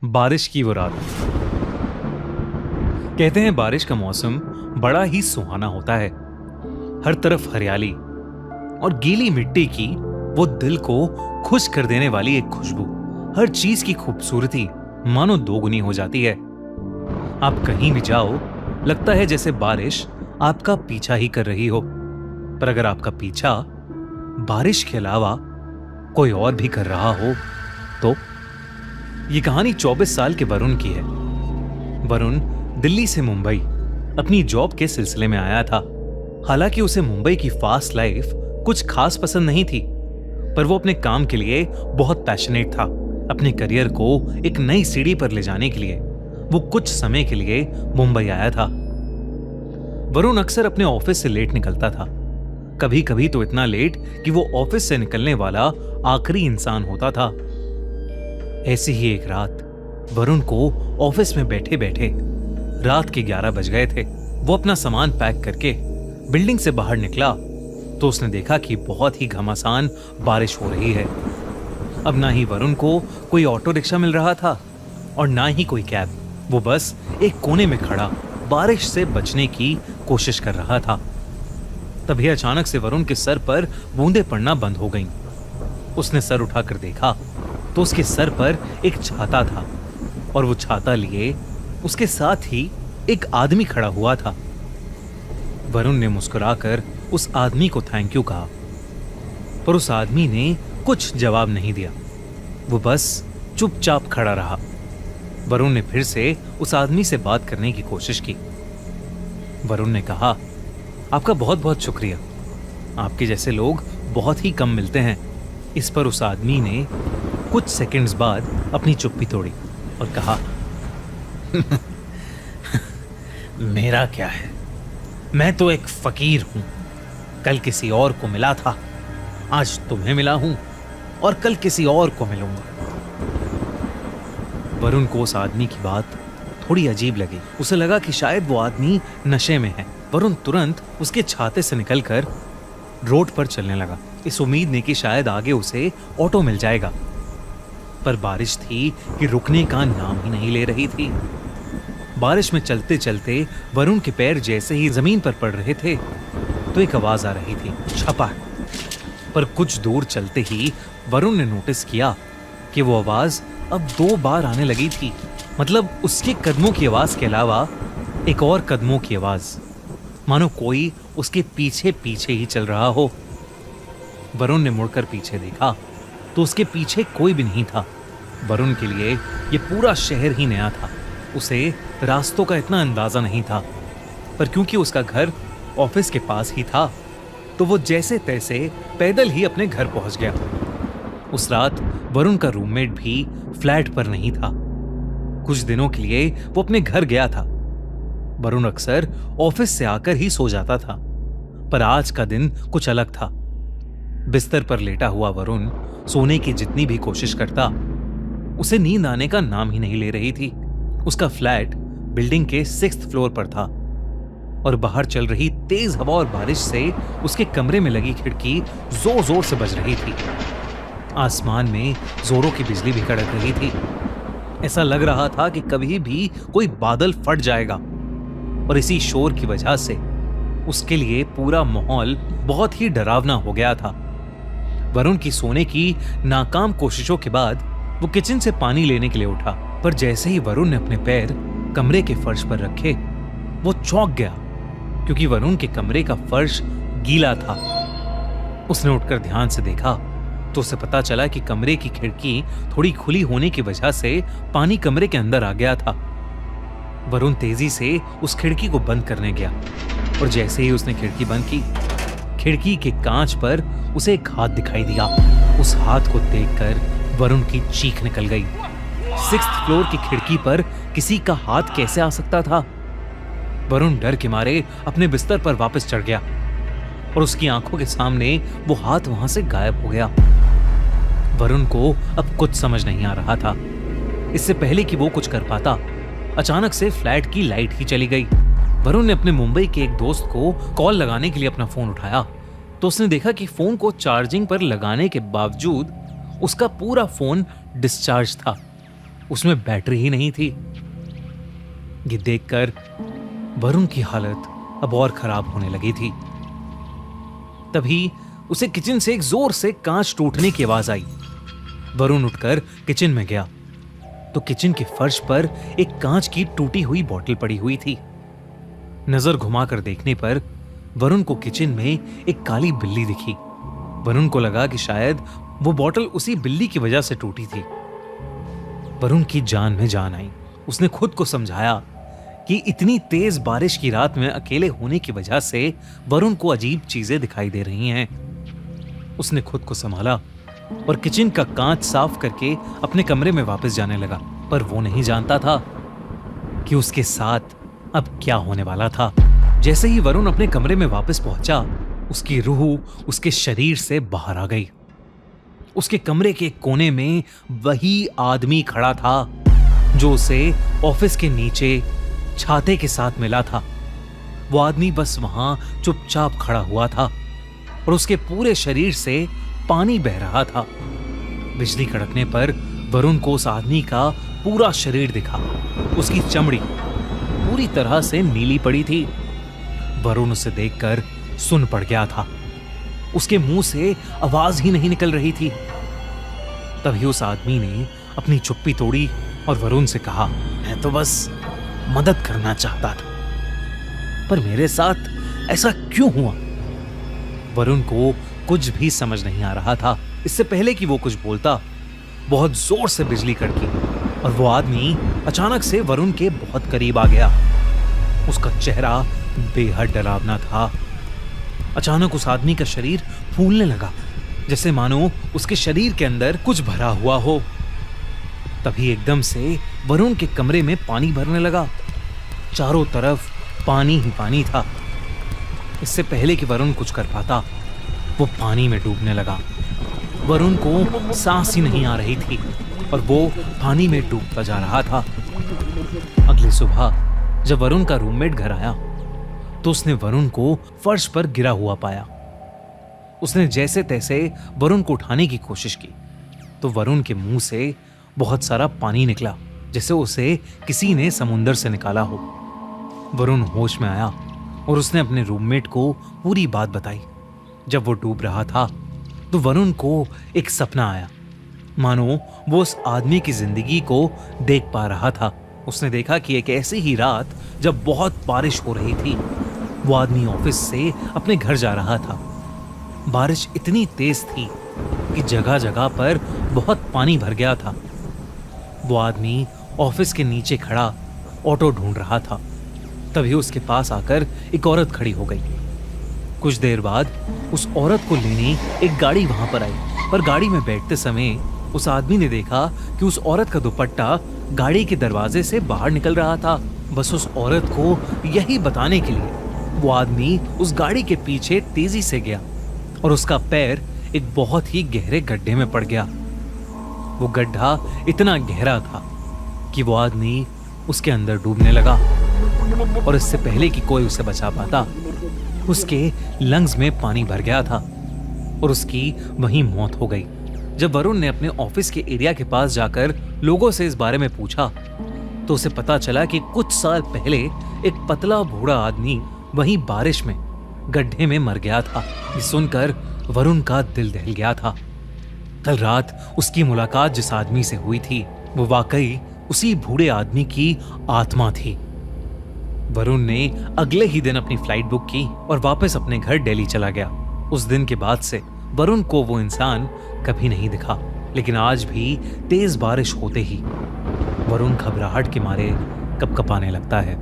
बारिश की वो रात। कहते हैं बारिश का मौसम बड़ा ही सुहाना होता है। हर तरफ हरियाली और गीली मिट्टी की वो दिल को खुश कर देने वाली एक खुशबू। हर चीज की खूबसूरती मानो दोगुनी हो जाती है। आप कहीं भी जाओ, लगता है जैसे बारिश आपका पीछा ही कर रही हो। पर अगर आपका पीछा बारिश के अलावा कोई और भी कर रहा हो तो? ये कहानी 24 साल के वरुण की है। वरुण दिल्ली से मुंबई अपनी जॉब के सिलसिले में आया था। हालांकि उसे मुंबई की फास्ट लाइफ कुछ खास पसंद नहीं थी, पर वो अपने काम के लिए बहुत पैशनेट था। अपने करियर को एक नई सीढ़ी पर ले जाने के लिए वो कुछ समय के लिए मुंबई आया था। वरुण अक्सर अपने ऑफिस से लेट निकलता था, कभी कभी तो इतना लेट कि वो ऑफिस से निकलने वाला आखिरी इंसान होता था। ऐसी ही एक रात वरुण को ऑफिस में बैठे बैठे रात के 11 बज गए थे। वो अपना सामान पैक करके बिल्डिंग से बाहर निकला तो उसने देखा कि बहुत ही घमासान बारिश हो रही है। अब ना ही वरुण को कोई ऑटो रिक्शा मिल रहा था और ना ही कोई कैब। वो बस एक कोने में खड़ा बारिश से बचने की कोशिश कर रहा था। तभी अचानक से वरुण के सर पर बूंदें पड़ना बंद हो गईं। उसने सर उठाकर देखा तो उसके सर पर एक छाता था और वो छाता लिए उसके साथ ही एक आदमी खड़ा हुआ था। वरुण ने मुस्कुराकर उस आदमी को थैंक यू कहा, पर उस आदमी ने कुछ जवाब नहीं दिया। वो बस चुपचाप खड़ा रहा। वरुण ने फिर से उस आदमी से बात करने की कोशिश की। वरुण ने कहा, आपका बहुत बहुत शुक्रिया, आपके जैसे लोग बहुत ही कम मिलते हैं। इस पर उस आदमी ने कुछ सेकंड्स बाद अपनी चुप्पी तोड़ी और कहा, मेरा क्या है, मैं तो एक फकीर हूं। कल किसी और को मिला था, आज तुम्हें मिला हूं और कल किसी और को मिलूंगा। वरुण को उस आदमी की बात थोड़ी अजीब लगी। उसे लगा कि शायद वो आदमी नशे में है। वरुण तुरंत उसके छाते से निकलकर रोड पर चलने लगा, इस उम्मीद में कि शायद आगे उसे ऑटो मिल जाएगा। पर बारिश थी कि रुकने का नाम ही नहीं ले रही थी। बारिश में चलते चलते वरुण के पैर जैसे ही जमीन पर पड़ रहे थे तो एक आवाज आ रही थी, छपा। पर कुछ दूर चलते ही वरुण ने नोटिस किया कि वो आवाज अब 2 बार आने लगी थी। मतलब उसके कदमों की आवाज के अलावा एक और कदमों की आवाज, मानो कोई उसके पीछे पीछे ही चल रहा हो। वरुण ने मुड़कर पीछे देखा तो उसके पीछे कोई भी नहीं था। वरुण के लिए यह पूरा शहर ही नया था। उसे रास्तों का इतना अंदाजा नहीं था, पर क्योंकि उसका घर ऑफिस के पास ही था तो वो जैसे तैसे पैदल ही अपने घर पहुंच गया। उस रात वरुण का रूममेट भी फ्लैट पर नहीं था। कुछ दिनों के लिए वो अपने घर गया था। वरुण अक्सर ऑफिस से आकर ही सो जाता था, पर आज का दिन कुछ अलग था। बिस्तर पर लेटा हुआ वरुण सोने की जितनी भी कोशिश करता, उसे नींद आने का नाम ही नहीं ले रही थी। उसका फ्लैट बिल्डिंग के 6th फ्लोर पर था और बाहर चल रही तेज हवा और बारिश से उसके कमरे में लगी खिड़की जोर जोर से बज रही थी। आसमान में जोरों की बिजली भी कड़क रही थी। ऐसा लग रहा था कि कभी भी कोई बादल फट जाएगा। और इसी शोर की वजह से उसके लिए पूरा माहौल बहुत ही डरावना हो गया था। वरुण की सोने की नाकाम कोशिशों के बाद वो किचन से पानी लेने के लिए उठा, पर जैसे ही वरुण ने अपने पैर कमरे के फर्श पर रखे वो चौंक गया, क्योंकि वरुण के कमरे का फर्श गीला था। उसने उठकर ध्यान से देखा तो उसे पता चला कि कमरे की खिड़की थोड़ी खुली होने की वजह से पानी कमरे के अंदर आ गया था। वरुण तेजी से उस खिड़की को बंद करने गया और जैसे ही उसने खिड़की बंद की, खिड़की के कांच पर उसे एक हाथ दिखाई दिया। उस हाथ को देखकर वरुण की चीख निकल गई। 6th फ्लोर की खिड़की पर किसी का हाथ कैसे आ सकता था? वरुण डर के मारे अपने बिस्तर पर वापस चढ़ गया और उसकी आंखों के सामने वो हाथ वहां से गायब हो गया। वरुण को अब कुछ समझ नहीं आ रहा था। इससे पहले कि वो कुछ कर पाता, अचानक से फ्लैट की लाइट ही चली गई। वरुण ने अपने मुंबई के एक दोस्त को कॉल लगाने के लिए अपना फोन उठाया तो उसने देखा कि फोन को चार्जिंग पर लगाने के बावजूद उसका पूरा फोन डिस्चार्ज था। उसमें बैटरी ही नहीं थी। ये देखकर वरुण की हालत अब और खराब होने लगी थी। तभी उसे किचन से एक जोर से कांच टूटने की आवाज आई। वरुण उठकर किचन में गया तो किचन के फर्श पर एक कांच की टूटी हुई बोतल पड़ी हुई थी। नजर घुमाकर देखने पर वरुण को किचन में एक काली बिल्ली दिखी। वरुण को लगा कि शायद वो बोतल उसी बिल्ली की वजह से टूटी थी। वरुण की जान में जान आई। उसने खुद को समझाया कि इतनी तेज बारिश की रात में अकेले होने की वजह से वरुण को अजीब चीजें दिखाई दे रही हैं। उसने खुद को संभाला और किचन का कांच साफ करके अपने कमरे में वापस जाने लगा। पर वो नहीं जानता था कि उसके साथ अब क्या होने वाला था। जैसे ही वरुण अपने कमरे में वापस पहुंचा, उसकी रूह उसके शरीर से बाहर आ गई। उसके कमरे के कोने में वही आदमी खड़ा था जो उसे ऑफिस के नीचे छाते के साथ मिला था। वो आदमी बस वहां चुपचाप खड़ा हुआ था और उसके पूरे शरीर से पानी बह रहा था। बिजली कड़कने पर वरुण को उस आदमी का पूरा शरीर दिखा। उसकी चमड़ी पूरी तरह से नीली पड़ी थी। वरुण उसे देखकर सुन पड़ गया था। उसके मुंह से आवाज ही नहीं निकल रही थी। तभी उस आदमी ने अपनी चुप्पी तोड़ी और वरुण से कहा, मैं तो बस मदद करना चाहता था, पर मेरे साथ ऐसा क्यों हुआ? वरुण को कुछ भी समझ नहीं आ रहा था। इससे पहले कि वो कुछ बोलता, बहुत जोर से बिजली कड़की और वो आदमी अचानक से वरुण के बहुत करीब आ गया। उसका चेहरा बेहद डरावना था। अचानक उस आदमी का शरीर फूलने लगा, जैसे मानो उसके शरीर के अंदर कुछ भरा हुआ हो। तभी एकदम से वरुण के कमरे में पानी भरने लगा। चारों तरफ पानी ही पानी था। इससे पहले कि वरुण कुछ कर पाता, वो पानी में डूबने लगा। वरुण को सांस ही नहीं आ रही थी और वो पानी में डूबता जा रहा था। अगली सुबह जब वरुण का रूममेट घर आया तो उसने वरुण को फर्श पर गिरा हुआ पाया। उसने जैसे तैसे वरुण को उठाने की कोशिश की तो वरुण के मुंह से बहुत सारा पानी निकला, जैसे उसे किसी ने समुंदर से निकाला हो। वरुण होश में आया और उसने अपने रूममेट को पूरी बात बताई। जब वो डूब रहा था तो वरुण को एक सपना आया, मानो वो उस आदमी की जिंदगी को देख पा रहा था। उसने देखा कि एक ऐसी ही रात जब बहुत बारिश हो रही थी, वो आदमी ऑफिस से अपने घर जा रहा था। बारिश इतनी तेज थी कि जगह जगह पर बहुत पानी भर गया था। वो आदमी ऑफिस के नीचे खड़ा ऑटो ढूंढ रहा था। तभी उसके पास आकर एक औरत खड़ी हो गई। कुछ देर बाद उस औरत को लेने एक गाड़ी वहां पर आई, पर गाड़ी में बैठते समय उस आदमी ने देखा कि उस औरत का दुपट्टा गाड़ी के दरवाजे से बाहर निकल रहा था। बस उस औरत को यही बताने के लिए वो आदमी उस गाड़ी के पीछे तेजी से गया और उसका पैर एक बहुत ही गहरे गड्ढे में पड़ गया। वो गड्ढा इतना गहरा था कि वो आदमी उसके अंदर डूबने लगा और इससे पहले कि कोई उसे बचा पाता, उसके लंग्स में पानी भर गया था और उसकी वहीं मौत हो गई। जब वरुण ने अपने ऑफिस के एरिया के पास जाकर लोगों से इस बारे में पूछा तो उसे पता चला कि कुछ साल पहले एक पतला बूढ़ा आदमी वहीं बारिश में गड्ढे में मर गया था। ये सुनकर वरुण का दिल दहल गया था। कल रात उसकी मुलाकात जिस आदमी से हुई थी वो वाकई उसी बूढ़े आदमी की आत्मा थी। वरुण ने अगले ही दिन अपनी फ्लाइट बुक की और वापस अपने घर दिल्ली चला गया। उस दिन के बाद से वरुण को वो इंसान कभी नहीं दिखा, लेकिन आज भी तेज बारिश होते ही वरुण घबराहट के मारे कपकपाने लगता है।